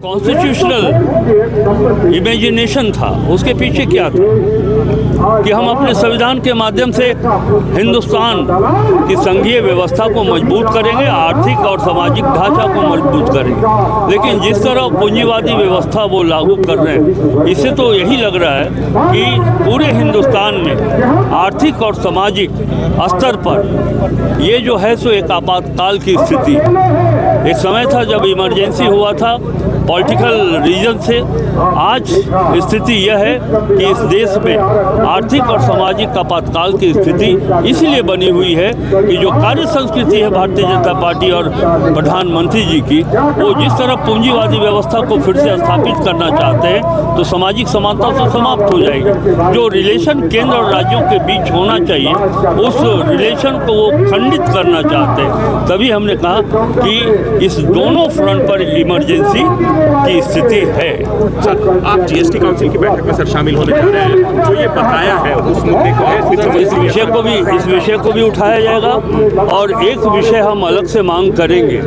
Constitutional imagination था, उसके पीछे क्या था कि हम अपने संविधान के माध्यम से हिंदुस्तान की संघीय व्यवस्था को मजबूत करेंगे, आर्थिक और सामाजिक ढांचा को मजबूत करेंगे। लेकिन जिस तरह पूंजीवादी व्यवस्था वो लागू कर रहे हैं, इससे तो यही लग रहा है कि पूरे हिंदुस्तान में आर्थिक और सामाजिक स्तर पर ये जो है सो एक आपातकाल की स्थिति। एक समय था जब इमरजेंसी हुआ था पॉलिटिकल रीजन से, आज स्थिति यह है कि इस देश में आर्थिक और सामाजिक आपातकाल की स्थिति इसलिए बनी हुई है कि जो कार्य संस्कृति है भारतीय जनता पार्टी और प्रधानमंत्री जी की, वो जिस तरह पूंजीवादी व्यवस्था को फिर से स्थापित करना चाहते हैं तो सामाजिक समानता तो समाप्त हो जाएगी। जो रिलेशन केंद्र और राज्यों के बीच होना चाहिए उस रिलेशन को वो खंडित करना चाहते हैं। तभी हमने कहा कि इस दोनों फ्रंट पर इमरजेंसी की स्थिति है। सर, आप जीएसटी काउंसिल की बैठक में सर शामिल होने जा रहे हैं, जो ये बकाया है उस मुद्दे को इस विषय को भी उठाया जाएगा। और एक विषय हम अलग से मांग करेंगे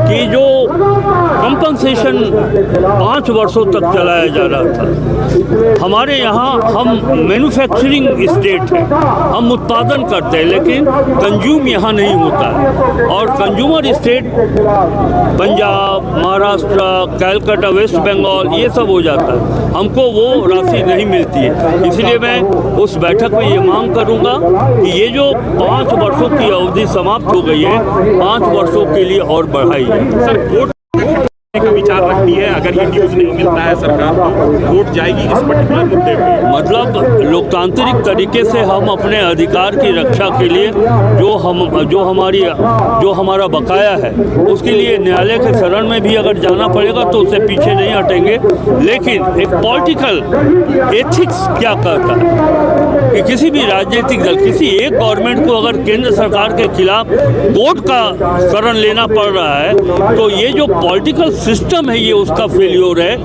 कि जो कंपनसेशन 5 वर्षों तक चलाया जा रहा था, हमारे यहाँ हम मैन्युफैक्चरिंग स्टेट है, हम उत्पादन करते हैं लेकिन कंज्यूम यहाँ नहीं होता है। और consumer state Punjab, Maharashtra, Calcutta, West Bengal ये सब हो जाता है, हमको वो राशि नहीं मिलती है। इसलिए मैं उस बैठक में ये मांग करूंगा कि ये जो 5 वर्षों की अवधि समाप्त हो गई है, 5 वर्षों के लिए और बढ़ाई जाए। सर, वोट का विचार रखती है, अगर ये न्यूज़ नहीं मिलता है सरकार को, वोट जाएगी इस पर्टिकुलर मुद्दे पे? मतलब लोकतांत्रिक तरीके से हम अपने अधिकार की रक्षा के लिए जो हमारा बकाया है उसके लिए न्यायालय के शरण में भी अगर जाना पड़ेगा तो उससे पीछे नहीं हटेंगे। लेकिन एक पॉलिटिकल एथिक्स क्या कहता है कि किसी भी राजनीतिक दल, किसी एक गवर्नमेंट को अगर केंद्र सरकार के खिलाफ कोर्ट का शरण लेना पड़ रहा है तो ये जो पॉलिटिकल सिस्टम है ये उसका फेल्योर है।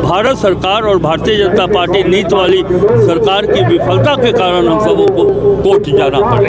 भारत सरकार और भारतीय जनता पार्टी नीति वाली सरकार की विफलता के कारण हम सबों को कोर्ट जाना पड़े।